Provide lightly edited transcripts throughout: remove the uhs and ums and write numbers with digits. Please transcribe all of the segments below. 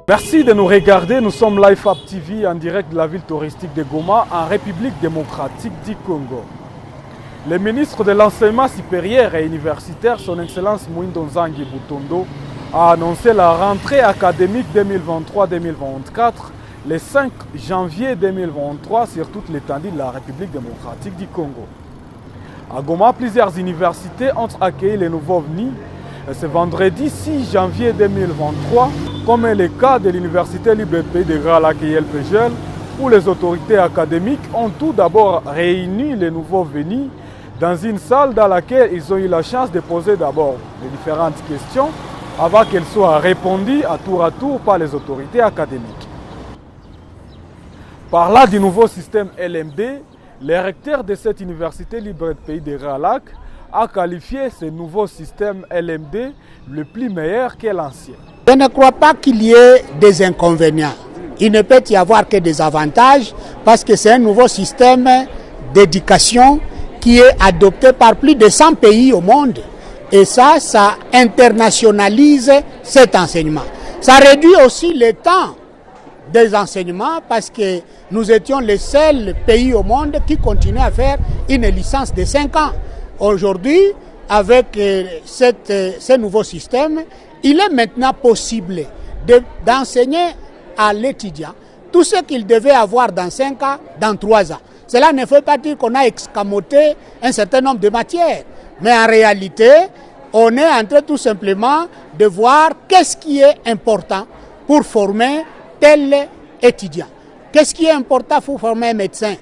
Merci de nous regarder, nous sommes LifeUp TV en direct de la ville touristique de Goma en République démocratique du Congo. Le ministre de l'Enseignement supérieur et universitaire, son Excellence Mwindo Nzangi Butondo, a annoncé la rentrée académique 2023-2024 le 5 janvier 2023 sur toute l'étendue de la République démocratique du Congo. À Goma, plusieurs universités ont accueilli les nouveaux venus ce vendredi 6 janvier 2023, comme est le cas de l'Université libre du pays de Grand-Lac et LPGL, où les autorités académiques ont tout d'abord réuni les nouveaux venus dans une salle dans laquelle ils ont eu la chance de poser d'abord les différentes questions avant qu'elles soient répondues à tour par les autorités académiques. Par là du nouveau système LMD, le recteur de cette université libre du pays de Grand-Lac a qualifié ce nouveau système LMD le plus meilleur que l'ancien. Je ne crois pas qu'il y ait des inconvénients. Il ne peut y avoir que des avantages parce que c'est un nouveau système d'éducation qui est adopté par plus de 100 pays au monde. Et ça internationalise cet enseignement. Ça réduit aussi le temps des enseignements parce que nous étions le seul pays au monde qui continuait à faire une licence de 5 ans. Aujourd'hui, avec ce nouveau système, il est maintenant possible d'enseigner à l'étudiant tout ce qu'il devait avoir dans 5 ans, dans 3 ans. Cela ne veut pas dire qu'on a escamoté un certain nombre de matières. Mais en réalité, on est en train tout simplement de voir qu'est-ce qui est important pour former tel étudiant. Qu'est-ce qui est important pour former un médecin?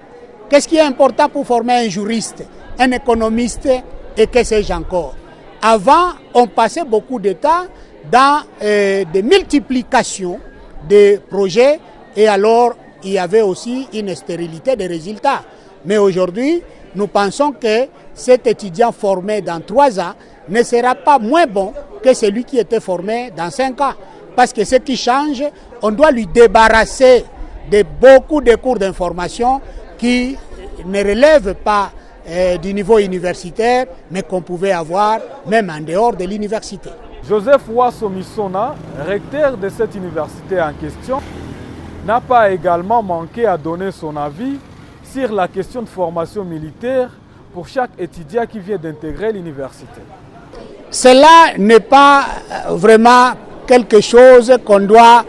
Qu'est-ce qui est important pour former un juriste, un économiste et que sais-je encore? Avant, on passait beaucoup de temps dans des multiplications de projets et alors il y avait aussi une stérilité des résultats. Mais aujourd'hui, nous pensons que cet étudiant formé dans 3 ans ne sera pas moins bon que celui qui était formé dans 5 ans. Parce que ce qui change, on doit lui débarrasser de beaucoup de cours d'information qui ne relèvent pas du niveau universitaire, mais qu'on pouvait avoir même en dehors de l'université. Joseph Wasso-Missona, recteur de cette université en question, n'a pas également manqué à donner son avis sur la question de formation militaire pour chaque étudiant qui vient d'intégrer l'université. Cela n'est pas vraiment quelque chose qu'on doit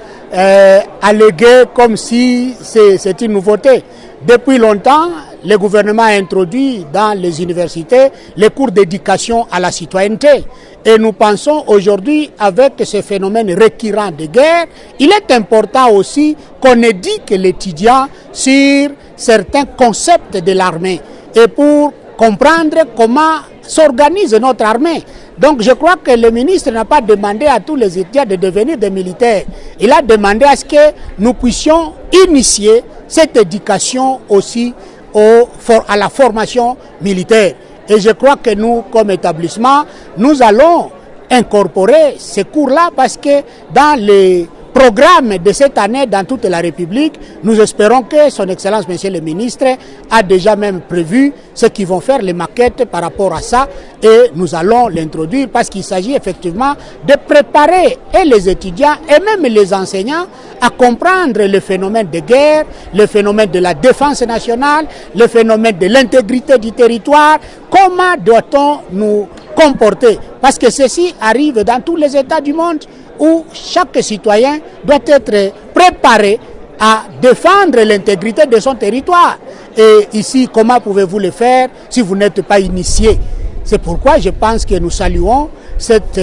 alléguer comme si c'est une nouveauté. Depuis longtemps, le gouvernement a introduit dans les universités les cours d'éducation à la citoyenneté. Et nous pensons aujourd'hui, avec ce phénomène récurrent de guerre, il est important aussi qu'on éduque l'étudiant sur certains concepts de l'armée et pour comprendre comment s'organise notre armée. Donc je crois que le ministre n'a pas demandé à tous les étudiants de devenir des militaires. Il a demandé à ce que nous puissions initier cette éducation aussi à la formation militaire. Et je crois que nous, comme établissement, nous allons incorporer ces cours-là parce que dans les programmes de cette année dans toute la République, nous espérons que son Excellence, Monsieur le Ministre, a déjà même prévu ce qu'ils vont faire, les maquettes par rapport à ça, et nous allons l'introduire parce qu'il s'agit effectivement de préparer et les étudiants et même les enseignants à comprendre le phénomène de guerre, le phénomène de la défense nationale, le phénomène de l'intégrité du territoire, comment doit-on nous comporter, parce que ceci arrive dans tous les États du monde où chaque citoyen doit être préparé à défendre l'intégrité de son territoire. Et ici, comment pouvez-vous le faire si vous n'êtes pas initié? C'est pourquoi je pense que nous saluons cette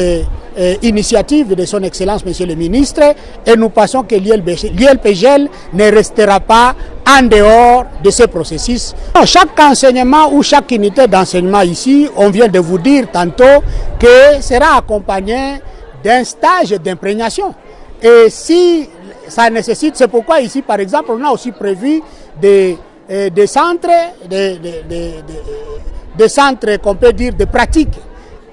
initiative de son Excellence, Monsieur le Ministre, et nous pensons que l'ILPGL ne restera pas en dehors de ce processus. Chaque enseignement ou chaque unité d'enseignement ici, on vient de vous dire tantôt que sera accompagné d'un stage d'imprégnation. Et si ça nécessite, c'est pourquoi ici, par exemple, on a aussi prévu des centres, des centres qu'on peut dire de pratique.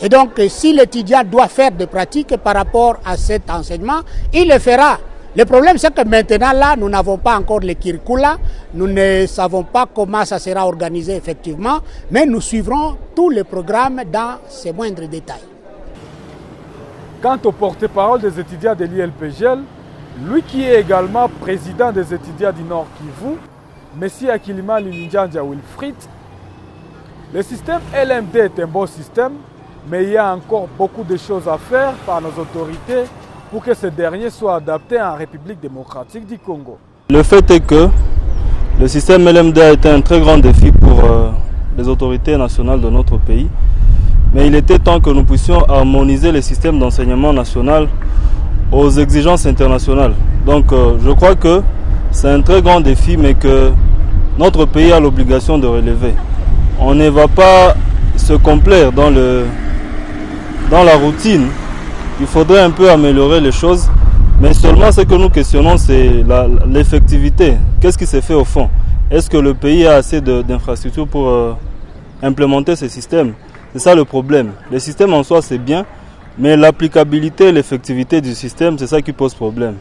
Et donc, si l'étudiant doit faire des pratiques par rapport à cet enseignement, il le fera. Le problème, c'est que maintenant, là, nous n'avons pas encore le curricula, nous ne savons pas comment ça sera organisé effectivement, mais nous suivrons tous les programmes dans ses moindres détails. Quant au porte-parole des étudiants de l'ILPGL, Lui qui est également président des étudiants du Nord Kivu, M. Akilima Lininjanja Wilfried, le système LMD est un bon système, mais il y a encore beaucoup de choses à faire par nos autorités pour que ce dernier soit adapté en République démocratique du Congo. Le fait est que le système LMD a été un très grand défi pour les autorités nationales de notre pays, mais il était temps que nous puissions harmoniser les systèmes d'enseignement national aux exigences internationales. Donc je crois que c'est un très grand défi, mais que notre pays a l'obligation de relever. On ne va pas se complaire dans la routine. Il faudrait un peu améliorer les choses, mais seulement ce que nous questionnons, c'est l'effectivité. Qu'est-ce qui s'est fait au fond? Est-ce que le pays a assez d'infrastructures pour implémenter ces systèmes? C'est ça le problème. Le système en soi, c'est bien, mais l'applicabilité et l'effectivité du système, c'est ça qui pose problème.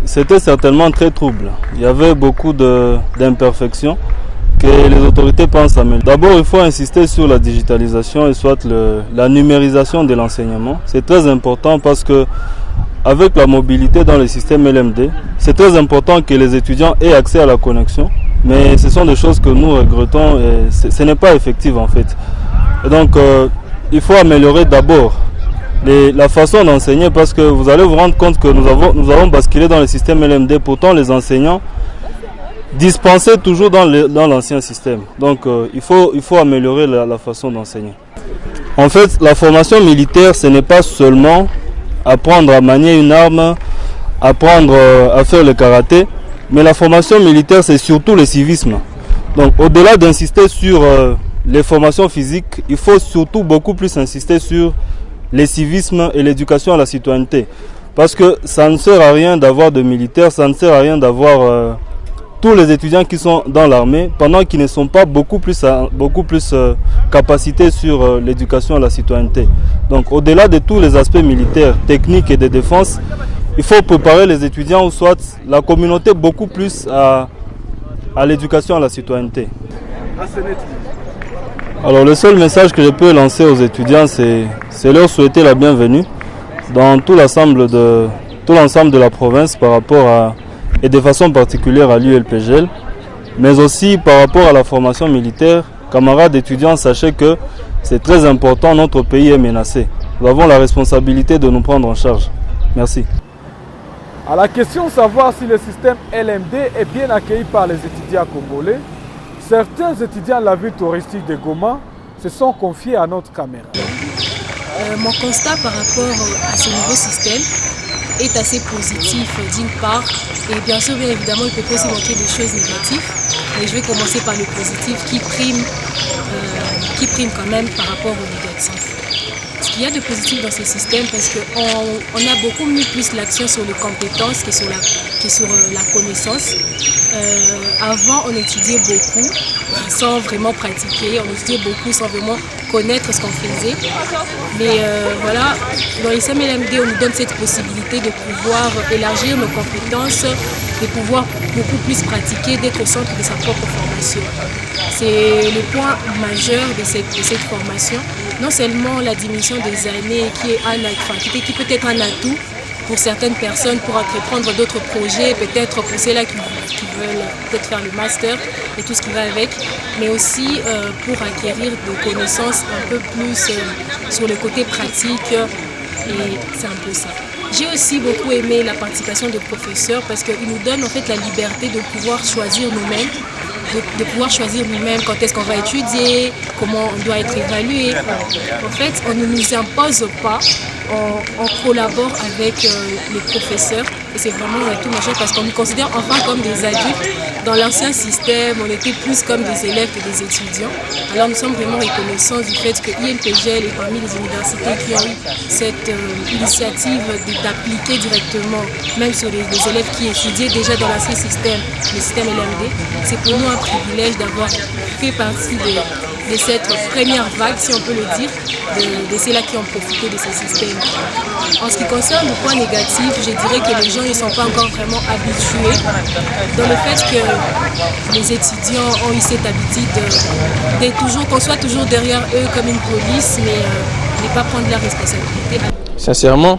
C'était certainement très trouble. Il y avait beaucoup d'imperfections que les autorités pensent améliorer. D'abord, il faut insister sur la digitalisation et soit la numérisation de l'enseignement. C'est très important parce que avec la mobilité dans le système LMD, c'est très important que les étudiants aient accès à la connexion. Mais ce sont des choses que nous regrettons et ce n'est pas effectif en fait. Et donc, il faut améliorer d'abord la façon d'enseigner parce que vous allez vous rendre compte que nous avons basculé dans le système LMD. Pourtant, les enseignants dispensaient toujours dans l'ancien système. Donc, il faut améliorer la façon d'enseigner. En fait, la formation militaire, ce n'est pas seulement apprendre à manier une arme, apprendre à faire le karaté, mais la formation militaire, c'est surtout le civisme. Donc, au-delà d'insister sur les formations physiques, il faut surtout beaucoup plus insister sur le civisme et l'éducation à la citoyenneté. Parce que ça ne sert à rien d'avoir de militaires, ça ne sert à rien d'avoir tous les étudiants qui sont dans l'armée, pendant qu'ils ne sont pas beaucoup plus capacités sur l'éducation à la citoyenneté. Donc au-delà de tous les aspects militaires, techniques et de défense, il faut préparer les étudiants ou soit la communauté beaucoup plus à l'éducation à la citoyenneté. Alors le seul message que je peux lancer aux étudiants, c'est leur souhaiter la bienvenue dans tout l'ensemble de la province par rapport et de façon particulière à l'ULPGL, mais aussi par rapport à la formation militaire. Camarades étudiants, sachez que c'est très important, notre pays est menacé. Nous avons la responsabilité de nous prendre en charge. Merci. À la question de savoir si le système LMD est bien accueilli par les étudiants congolais, certains étudiants de la ville touristique de Goma se sont confiés à notre caméra. Mon constat par rapport à ce nouveau système est assez positif d'une part, et bien sûr, bien évidemment, il peut aussi manquer des choses négatives, mais je vais commencer par le positif qui prime quand même par rapport au négatif. Ce qu'il y a de positif dans ce système, parce qu'on a beaucoup mis plus l'accent sur les compétences que sur la connaissance. Avant, on étudiait beaucoup sans vraiment pratiquer, on étudiait beaucoup sans vraiment connaître ce qu'on faisait. Mais voilà, dans les CMLMD, on nous donne cette possibilité de pouvoir élargir nos compétences, de pouvoir beaucoup plus pratiquer, d'être au centre de sa propre formation. C'est le point majeur de cette formation. Non seulement la diminution des années qui peut être un atout pour certaines personnes pour entreprendre d'autres projets, peut-être pour ceux-là qui veulent peut-être faire le master et tout ce qui va avec, mais aussi pour acquérir des connaissances un peu plus sur le côté pratique, et c'est un peu ça. J'ai aussi beaucoup aimé la participation des professeurs parce qu'ils nous donnent en fait la liberté de pouvoir choisir nous-mêmes, de pouvoir choisir nous-mêmes quand est-ce qu'on va étudier, comment on doit être évalué. En fait, on ne nous impose pas, on collabore avec les professeurs et c'est vraiment tout majeur parce qu'on nous considère enfin comme des adultes. Dans l'ancien système, on était plus comme des élèves que des étudiants. Alors nous sommes vraiment reconnaissants du fait que l'ULPGL est parmi les universités qui ont eu cette initiative d'appliquer directement, même sur les élèves qui étudiaient déjà dans l'ancien système, le système LMD. C'est pour nous un privilège d'avoir fait partie de cette première vague, si on peut le dire, de ceux-là qui ont profité de ce système. En ce qui concerne le point négatif, je dirais que les gens ne sont pas encore vraiment habitués dans le fait que les étudiants ont eu cette habitude qu'on soit toujours derrière eux comme une police, mais ne pas prendre la responsabilité. Sincèrement,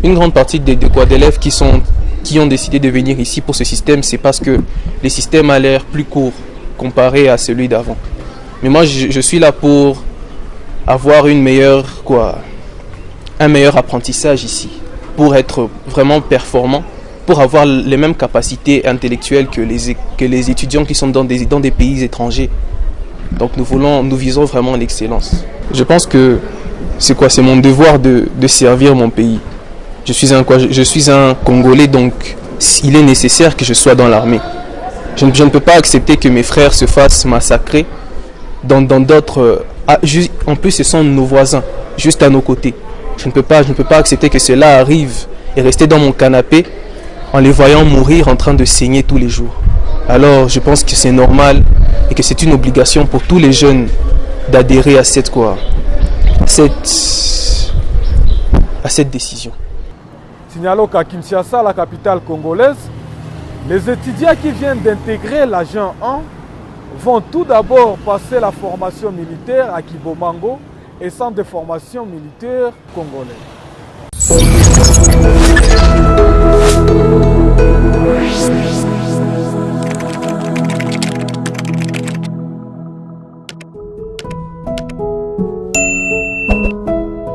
une grande partie des quad élèves qui sont qui ont décidé de venir ici pour ce système, c'est parce que le système a l'air plus court comparé à celui d'avant. Mais moi, je suis là pour avoir un meilleur apprentissage ici, pour être vraiment performant, pour avoir les mêmes capacités intellectuelles que les étudiants qui sont dans des pays étrangers. Donc nous visons vraiment l'excellence. Je pense que c'est mon devoir de servir mon pays. Je suis un Congolais, donc il est nécessaire que je sois dans l'armée. Je ne peux pas accepter que mes frères se fassent massacrer dans d'autres... En plus, ce sont nos voisins, juste à nos côtés. Je ne peux pas accepter que cela arrive et rester dans mon canapé en les voyant mourir en train de saigner tous les jours. Alors, je pense que c'est normal et que c'est une obligation pour tous les jeunes d'adhérer à cette décision. Signalons qu'à Kinshasa, la capitale congolaise, les étudiants qui viennent d'intégrer l'agent 1 vont tout d'abord passer la formation militaire à Kibomango et centre de formation militaire congolais.